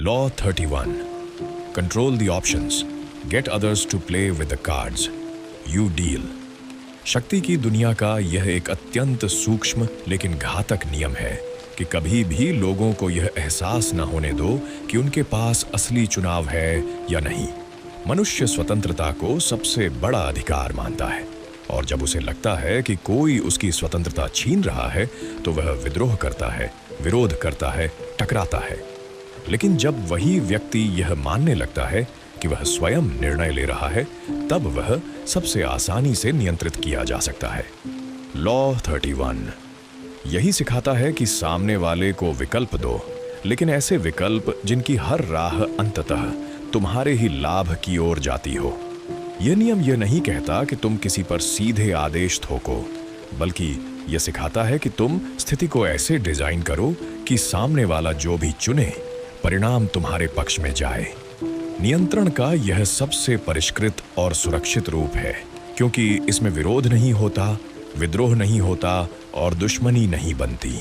Law 31 control the options, get others to play with the cards, you deal. शक्ति की दुनिया का यह एक अत्यंत सूक्ष्म लेकिन घातक नियम है कि कभी भी लोगों को यह एहसास न होने दो कि उनके पास असली चुनाव है या नहीं। मनुष्य स्वतंत्रता को सबसे बड़ा अधिकार मानता है और जब उसे लगता है कि कोई उसकी स्वतंत्रता छीन रहा है तो वह विद्रोह करता है, विरोध करता है, टकराता है। लेकिन जब वही व्यक्ति यह मानने लगता है कि वह स्वयं निर्णय ले रहा है, तब वह सबसे आसानी से नियंत्रित किया जा सकता है। लॉ 31 यही सिखाता है कि सामने वाले को विकल्प दो, लेकिन ऐसे विकल्प जिनकी हर राह अंततः तुम्हारे ही लाभ की ओर जाती हो। यह नियम यह नहीं कहता कि तुम किसी पर सीधे आदेश थोपो, बल्कि यह सिखाता है कि तुम स्थिति को ऐसे डिजाइन करो कि सामने वाला जो भी चुने परिणाम तुम्हारे पक्ष में जाए। नियंत्रण का यह सबसे परिष्कृत और सुरक्षित रूप है, क्योंकि इसमें विरोध नहीं होता, विद्रोह नहीं होता और दुश्मनी नहीं बनती।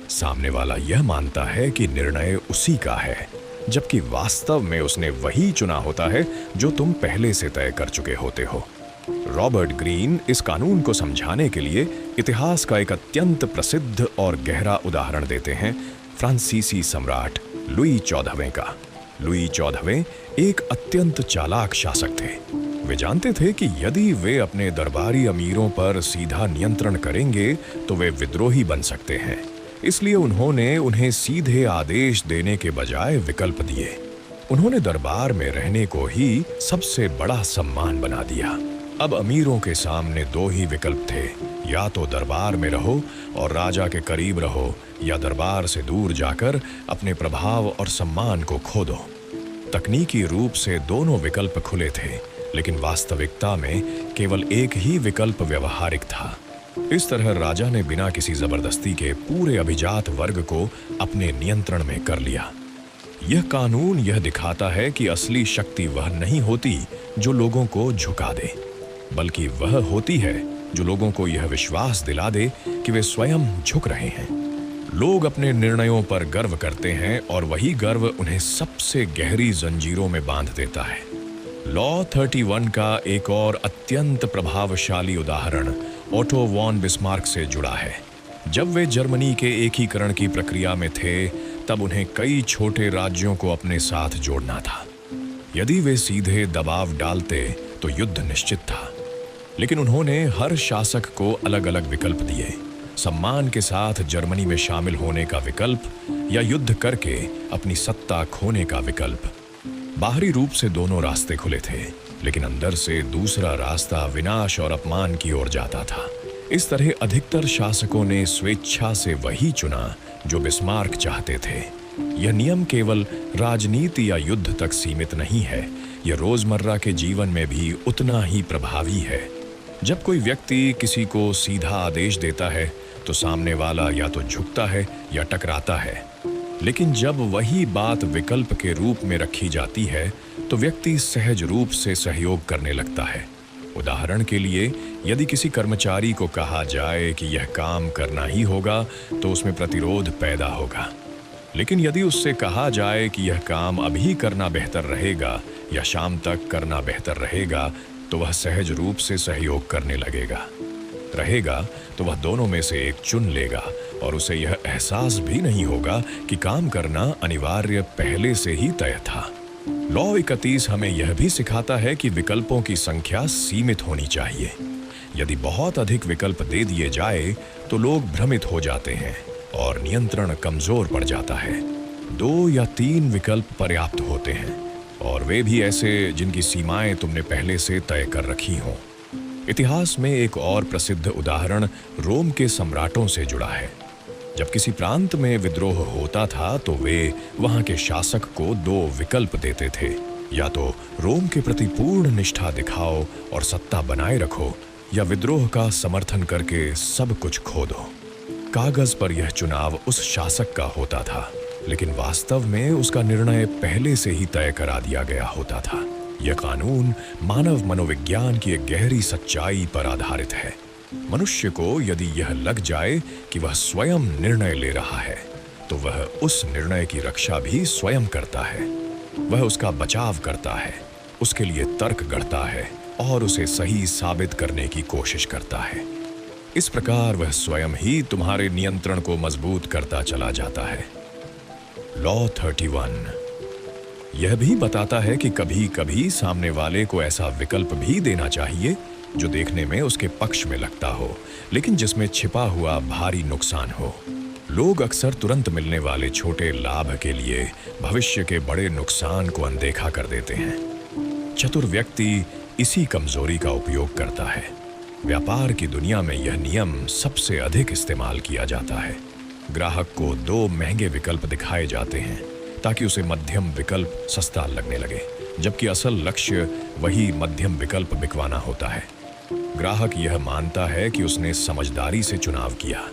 सामने वाला यह मानता है कि निर्णय उसी का है, जबकि वास्तव में उसने वही चुना होता है जो तुम पहले से तय कर चुके होते हो। रॉबर्ट ग्रीन इस कानून को समझाने के लिए इतिहास का एक अत्यंत प्रसिद्ध और गहरा उदाहरण देते हैं, फ्रांसीसी सम्राट लुई 14वें का। लुई 14वें एक अत्यंत चालाक शासक थे। वे जानते थे कि यदि वे अपने दरबारी अमीरों पर सीधा नियंत्रण करेंगे तो वे विद्रोही बन सकते हैं। इसलिए उन्होंने उन्हें सीधे आदेश देने के बजाय विकल्प दिए। उन्होंने दरबार में रहने को ही सबसे बड़ा सम्मान बना दिया। अब अमीरों के सामने दो ही विकल्प थे, या तो दरबार में रहो और राजा के करीब रहो, या दरबार से दूर जाकर अपने प्रभाव और सम्मान को खो दो। तकनीकी रूप से दोनों विकल्प खुले थे, लेकिन वास्तविकता में केवल एक ही विकल्प व्यवहारिक था। इस तरह राजा ने बिना किसी जबरदस्ती के पूरे अभिजात वर्ग को अपने नियंत्रण में कर लिया। यह कानून यह दिखाता है कि असली शक्ति वह नहीं होती जो लोगों को झुका दे, बल्कि वह होती है जो लोगों को यह विश्वास दिला दे कि वे स्वयं झुक रहे हैं। लोग अपने निर्णयों पर गर्व करते हैं और वही गर्व उन्हें सबसे गहरी जंजीरों में बांध देता है। लॉ 31 का एक और अत्यंत प्रभावशाली उदाहरण ओटो वॉन बिस्मार्क से जुड़ा है। जब वे जर्मनी के एकीकरण की प्रक्रिया में थे, तब उन्हें कई छोटे राज्यों को अपने साथ जोड़ना था। यदि वे सीधे दबाव डालते तो युद्ध निश्चित था, लेकिन उन्होंने हर शासक को अलग अलग विकल्प दिए। सम्मान के साथ जर्मनी में शामिल होने का विकल्प या युद्ध करके अपनी सत्ता खोने का विकल्प। बाहरी रूप से दोनों रास्ते खुले थे, लेकिन अंदर से दूसरा रास्ता विनाश और अपमान की ओर जाता था। इस तरह अधिकतर शासकों ने स्वेच्छा से वही चुना जो बिस्मार्क चाहते थे। यह नियम केवल राजनीति या युद्ध तक सीमित नहीं है, यह रोजमर्रा के जीवन में भी उतना ही प्रभावी है। जब कोई व्यक्ति किसी को सीधा आदेश देता है तो सामने वाला या तो झुकता है या टकराता है, लेकिन जब वही बात विकल्प के रूप में रखी जाती है तो व्यक्ति सहज रूप से सहयोग करने लगता है। उदाहरण के लिए, यदि किसी कर्मचारी को कहा जाए कि यह काम करना ही होगा तो उसमें प्रतिरोध पैदा होगा, लेकिन यदि उससे कहा जाए कि यह काम अभी करना बेहतर रहेगा या शाम तक करना बेहतर रहेगा, तो वह सहज रूप से सहयोग करने लगेगा। रहेगा तो वह दोनों में से एक चुन लेगा और उसे यह एहसास भी नहीं होगा कि काम करना अनिवार्य पहले से ही तय था। लॉ 31 हमें यह भी सिखाता है कि विकल्पों की संख्या सीमित होनी चाहिए। यदि बहुत अधिक विकल्प दे दिए जाए तो लोग भ्रमित हो जाते हैं और नियंत्रण कमजोर पड़ जाता है। 2 या 3 विकल्प पर्याप्त होते हैं, और वे भी ऐसे जिनकी सीमाएं तुमने पहले से तय कर रखी हों। इतिहास में एक और प्रसिद्ध उदाहरण रोम के सम्राटों से जुड़ा है। जब किसी प्रांत में विद्रोह होता था तो वे वहां के शासक को 2 विकल्प देते थे, या तो रोम के प्रति पूर्ण निष्ठा दिखाओ और सत्ता बनाए रखो, या विद्रोह का समर्थन करके सब कुछ खो दो। कागज पर यह चुनाव उस शासक का होता था, लेकिन वास्तव में उसका निर्णय पहले से ही तय करा दिया गया होता था। यह कानून मानव मनोविज्ञान की एक गहरी सच्चाई पर आधारित है। मनुष्य को यदि यह लग जाए कि वह स्वयं निर्णय ले रहा है, तो वह उस निर्णय की रक्षा भी स्वयं करता है। वह उसका बचाव करता है, उसके लिए तर्क गढ़ता है और उसे सही साबित करने की कोशिश करता है। इस प्रकार वह स्वयं ही तुम्हारे नियंत्रण को मजबूत करता चला जाता है। लॉ 31 यह भी बताता है कि कभी कभी सामने वाले को ऐसा विकल्प भी देना चाहिए जो देखने में उसके पक्ष में लगता हो, लेकिन जिसमें छिपा हुआ भारी नुकसान हो। लोग अक्सर तुरंत मिलने वाले छोटे लाभ के लिए भविष्य के बड़े नुकसान को अनदेखा कर देते हैं। चतुर व्यक्ति इसी कमजोरी का उपयोग करता है। व्यापार की दुनिया में यह नियम सबसे अधिक इस्तेमाल किया जाता है। ग्राहक को 2 महंगे विकल्प दिखाए जाते हैं ताकि उसे मध्यम विकल्प सस्ता लगने लगे, जबकि असल लक्ष्य वही मध्यम विकल्प बिकवाना होता है। ग्राहक यह मानता है कि उसने समझदारी से चुनाव किया,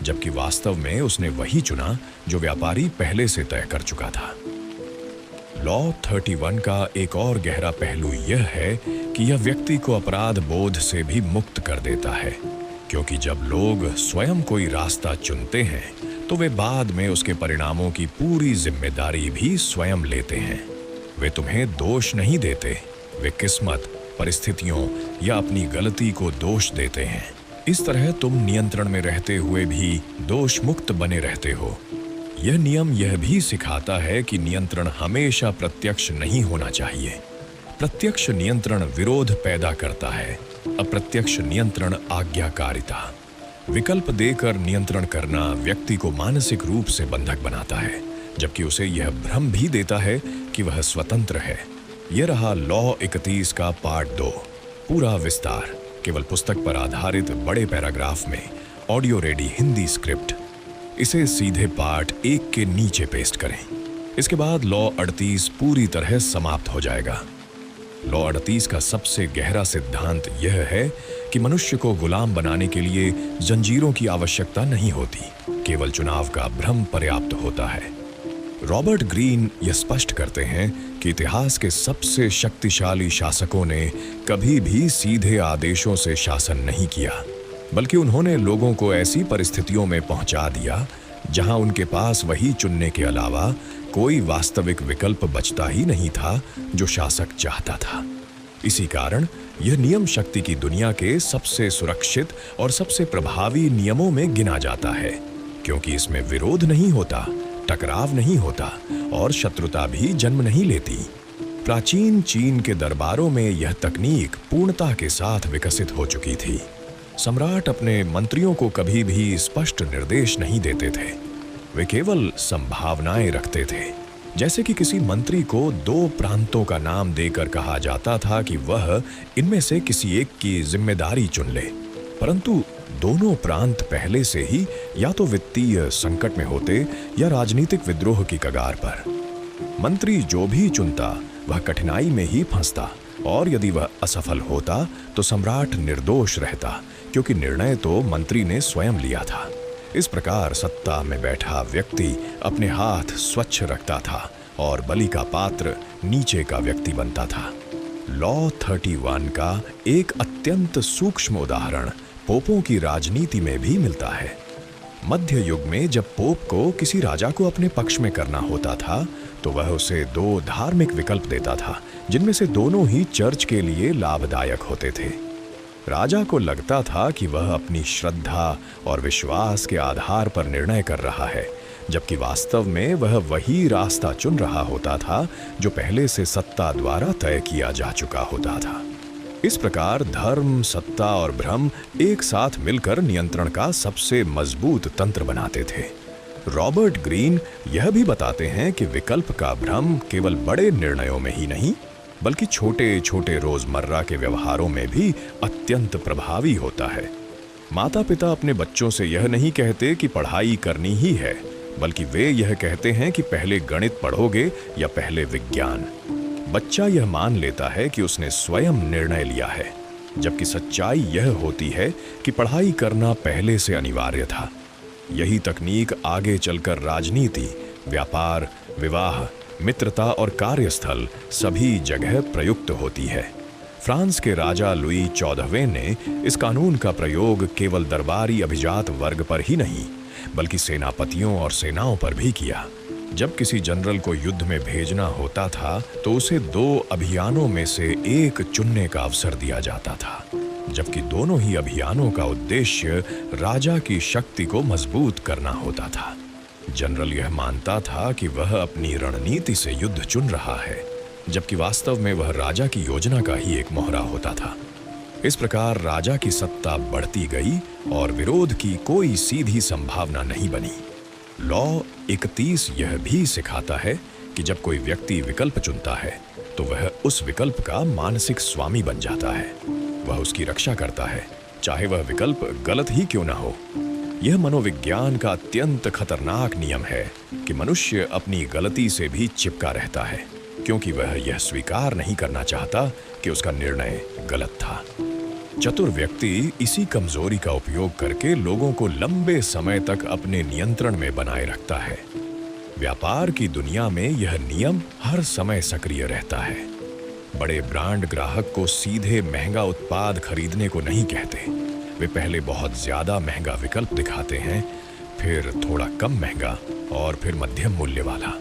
जबकि वास्तव में उसने वही चुना जो व्यापारी पहले से तय कर चुका था। लॉ 31 का एक और गहरा पहलू यह है कि यह व्यक्ति को अपराध बोध से भी मुक्त कर देता है, क्योंकि जब लोग स्वयं कोई रास्ता चुनते हैं तो वे बाद में उसके परिणामों की पूरी जिम्मेदारी भी स्वयं लेते हैं। वे तुम्हें दोष नहीं देते, वे किस्मत, परिस्थितियों या अपनी गलती को दोष देते हैं। इस तरह तुम नियंत्रण में रहते हुए भी दोष मुक्त बने रहते हो। यह नियम यह भी सिखाता है कि नियंत्रण हमेशा प्रत्यक्ष नहीं होना चाहिए। प्रत्यक्ष नियंत्रण विरोध पैदा करता है, अप्रत्यक्ष नियंत्रण आज्ञाकारिता। विकल्प देकर नियंत्रण करना व्यक्ति को मानसिक रूप से बंधक बनाता है, जबकि उसे यह भ्रम भी देता है कि वह स्वतंत्र है। यह रहा लॉ 31 का पार्ट 2। पूरा विस्तार केवल पुस्तक पर आधारित बड़े पैराग्राफ में ऑडियो रेडी हिंदी स्क्रिप्ट। इसे सीधे पार्ट 1 के नीचे पेस्ट करें। इसके बाद लॉ 38 पूरी तरह समाप्त हो जाएगा। लॉ 38 का सबसे गहरा सिद्धांत यह है कि मनुष्य को गुलाम बनाने के लिए जंजीरों की आवश्यकता नहीं होती, केवल चुनाव का भ्रम पर्याप्त होता है। रॉबर्ट ग्रीन यह स्पष्ट करते हैं कि इतिहास के सबसे शक्तिशाली शासकों ने कभी भी सीधे आदेशों से शासन नहीं किया, बल्कि उन्होंने लोगों को ऐसी परिस्थितियों में पहुंचा दिया जहां उनके पास वही चुनने के अलावा कोई वास्तविक विकल्प बचता ही नहीं था जो शासक चाहता था। इसी कारण यह नियम शक्ति की दुनिया के सबसे सुरक्षित और सबसे प्रभावी नियमों में गिना जाता है, क्योंकि इसमें विरोध नहीं होता, टकराव नहीं होता और शत्रुता भी जन्म नहीं लेती। प्राचीन चीन के दरबारों में यह तकनीक पूर्णता के साथ विकसित हो चुकी थी। सम्राट अपने मंत्रियों को कभी भी स्पष्ट निर्देश नहीं देते थे, वे केवल संभावनाएं रखते थे। जैसे कि किसी मंत्री को 2 प्रांतों का नाम देकर कहा जाता था कि वह इनमें से किसी एक की जिम्मेदारी चुन ले, परंतु दोनों प्रांत पहले से ही या तो वित्तीय संकट में होते या राजनीतिक विद्रोह की कगार पर। मंत्री जो भी चुनता वह कठिनाई में ही फंसता, और यदि वह असफल होता तो सम्राट निर्दोष रहता, क्योंकि निर्णय तो मंत्री ने स्वयं लिया था। इस प्रकार सत्ता में बैठा व्यक्ति अपने हाथ स्वच्छ रखता था और बलि का पात्र नीचे का व्यक्ति बनता था। लॉ 31 का एक अत्यंत सूक्ष्म उदाहरण पोपों की राजनीति में भी मिलता है। मध्य युग में जब पोप को किसी राजा को अपने पक्ष में करना होता था तो वह उसे 2 धार्मिक विकल्प देता था, जिनमें से दोनों ही चर्च के लिए लाभदायक होते थे। राजा को लगता था कि वह अपनी श्रद्धा और विश्वास के आधार पर निर्णय कर रहा है, जबकि वास्तव में वह वही रास्ता चुन रहा होता था जो पहले से सत्ता द्वारा तय किया जा चुका होता था। इस प्रकार धर्म, सत्ता और भ्रम एक साथ मिलकर नियंत्रण का सबसे मजबूत तंत्र बनाते थे। रॉबर्ट ग्रीन यह भी बताते हैं कि विकल्प का भ्रम केवल बड़े निर्णयों में ही नहीं, बल्कि छोटे छोटे रोजमर्रा के व्यवहारों में भी अत्यंत प्रभावी होता है। माता पिता अपने बच्चों से यह नहीं कहते कि पढ़ाई करनी ही है, बल्कि वे यह कहते हैं कि पहले गणित पढ़ोगे या पहले विज्ञान। बच्चा यह मान लेता है कि उसने स्वयं निर्णय लिया है, जबकि सच्चाई यह होती है कि पढ़ाई करना पहले से अनिवार्य था। यही तकनीक आगे चलकर राजनीति, व्यापार, विवाह, मित्रता और कार्यस्थल सभी जगह प्रयुक्त होती है। फ्रांस के राजा लुई 14वें ने इस कानून का प्रयोग केवल दरबारी अभिजात वर्ग पर ही नहीं, बल्कि सेनापतियों और सेनाओं पर भी किया। जब किसी जनरल को युद्ध में भेजना होता था तो उसे 2 अभियानों में से एक चुनने का अवसर दिया जाता था, जबकि दोनों ही अभियानों का उद्देश्य राजा की शक्ति को मजबूत करना होता था। जनरल यह मानता था कि वह अपनी रणनीति से युद्ध चुन रहा है, जबकि वास्तव में वह राजा की योजना का ही एक मोहरा होता था। इस प्रकार राजा की सत्ता बढ़ती गई और विरोध की कोई सीधी संभावना नहीं बनी। लॉ 31 यह भी सिखाता है कि जब कोई व्यक्ति विकल्प चुनता है तो वह उस विकल्प का मानसिक स्वामी बन जाता है। वह उसकी रक्षा करता है, चाहे वह विकल्प गलत ही क्यों ना हो। यह मनोविज्ञान का अत्यंत खतरनाक नियम है कि मनुष्य अपनी गलती से भी चिपका रहता है, क्योंकि वह यह स्वीकार नहीं करना चाहता कि उसका निर्णय गलत था। चतुर व्यक्ति इसी कमजोरी का उपयोग करके लोगों को लंबे समय तक अपने नियंत्रण में बनाए रखता है। व्यापार की दुनिया में यह नियम हर समय सक्रिय रहता है। बड़े ब्रांड ग्राहक को सीधे महंगा उत्पाद खरीदने को नहीं कहते। वे पहले बहुत ज्यादा महंगा विकल्प दिखाते हैं, फिर थोड़ा कम महंगा और फिर मध्यम मूल्य वाला।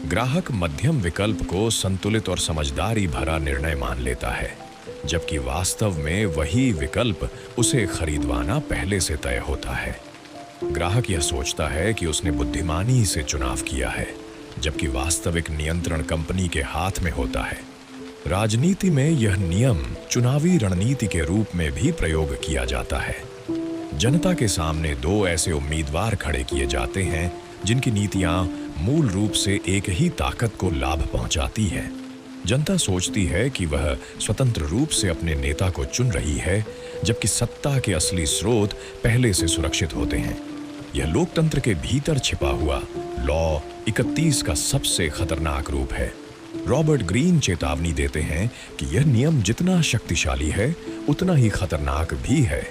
ग्राहक मध्यम विकल्प को संतुलित और समझदारी भरा निर्णय मान लेता है, जबकि वास्तव में वही विकल्प उसे खरीदवाना पहले से तय होता है। ग्राहक यह सोचता है कि उसने बुद्धिमानी से चुनाव किया है, जबकि वास्तविक नियंत्रण कंपनी के हाथ में होता है। राजनीति में यह नियम चुनावी रणनीति के रूप में भी प्रयोग किया जाता है। जनता के सामने 2 ऐसे उम्मीदवार खड़े किए जाते हैं जिनकी नीतियां मूल रूप से एक ही ताकत को लाभ पहुंचाती है। जनता सोचती है कि वह स्वतंत्र रूप से अपने नेता को चुन रही है, जबकि सत्ता के असली स्रोत पहले से सुरक्षित होते हैं। यह लोकतंत्र के भीतर छिपा हुआ लॉ 31 का सबसे खतरनाक रूप है। रॉबर्ट ग्रीन चेतावनी देते हैं कि यह नियम जितना शक्तिशाली है उतना ही खतरनाक भी है।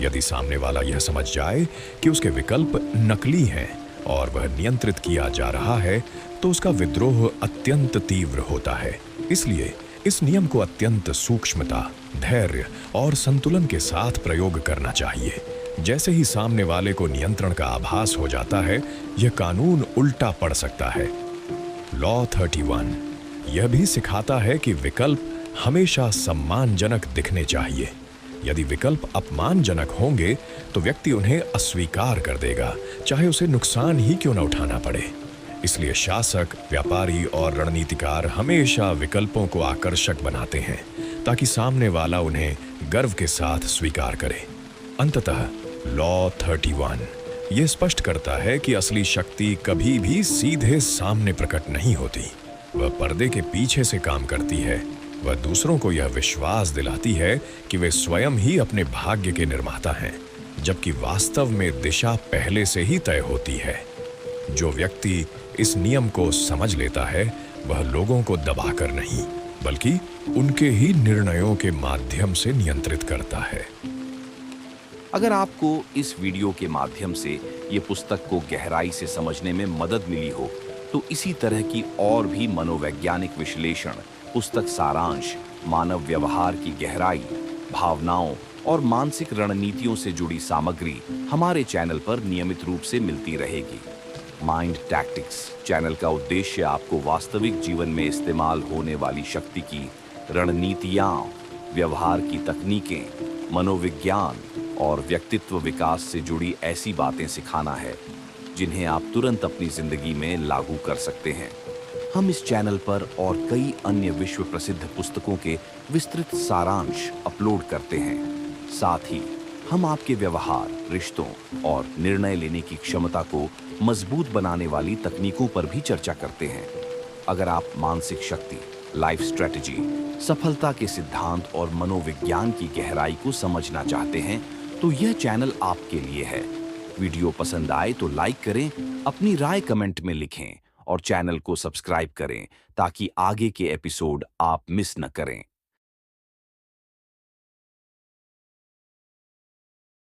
यदि सामने वाला यह समझ जाए कि उसके विकल्प नकली हैं और वह नियंत्रित किया जा रहा है, तो उसका विद्रोह अत्यंत तीव्र होता है। इसलिए इस नियम को अत्यंत सूक्ष्मता, धैर्य और संतुलन के साथ प्रयोग करना चाहिए। जैसे ही सामने वाले को नियंत्रण का आभास हो जाता है, यह कानून उल्टा पड़ सकता है। लॉ 31 यह भी सिखाता है कि विकल्प हमेशा सम्मानजनक दिखने चाहिए। यदि विकल्प अपमानजनक होंगे तो व्यक्ति उन्हें अस्वीकार कर देगा, चाहे उसे नुकसान ही क्यों न उठाना पड़े। इसलिए शासक, व्यापारी और रणनीतिकार हमेशा विकल्पों को आकर्षक बनाते हैं ताकि सामने वाला उन्हें गर्व के साथ स्वीकार करे। अंततः लॉ 31 यह स्पष्ट करता है कि असली शक्ति कभी भी सीधे सामने प्रकट नहीं होती। वह पर्दे के पीछे से काम करती है। वह दूसरों को यह विश्वास दिलाती है कि वे स्वयं ही अपने भाग्य के निर्माता हैं, जबकि वास्तव में दिशा पहले से ही तय होती है। जो व्यक्ति इस नियम को समझ लेता है, वह लोगों को दबाकर नहीं, बल्कि उनके ही निर्णयों के माध्यम से नियंत्रित करता है। अगर आपको इस वीडियो के माध्यम से ये पुस्तक को गहराई से समझने में मदद मिली हो, तो इसी तरह की और भी मनोवैज्ञानिक विश्लेषण, पुस्तक सारांश, मानव व्यवहार की गहराई, भावनाओं और मानसिक रणनीतियों से जुड़ी सामग्री हमारे चैनल पर नियमित रूप से मिलती रहेगी। माइंड टैक्टिक्स चैनल का उद्देश्य आपको वास्तविक जीवन में इस्तेमाल होने वाली शक्ति की रणनीतियाँ, व्यवहार की तकनीकें, मनोविज्ञान और व्यक्तित्व विकास से जुड़ी ऐसी बातें सिखाना है जिन्हें आप तुरंत अपनी जिंदगी में लागू कर सकते हैं। हम इस चैनल पर और कई अन्य विश्व प्रसिद्ध पुस्तकों के विस्तृत सारांश अपलोड करते हैं। साथ ही हम आपके व्यवहार, रिश्तों और निर्णय लेने की क्षमता को मजबूत बनाने वाली तकनीकों पर भी चर्चा करते हैं। अगर आप मानसिक शक्ति, लाइफ स्ट्रेटजी, सफलता के सिद्धांत और मनोविज्ञान की गहराई को समझना चाहते हैं, तो यह चैनल आपके लिए है। वीडियो पसंद आए तो लाइक करें, अपनी राय कमेंट में लिखें और चैनल को सब्सक्राइब करें ताकि आगे के एपिसोड आप मिस न करें।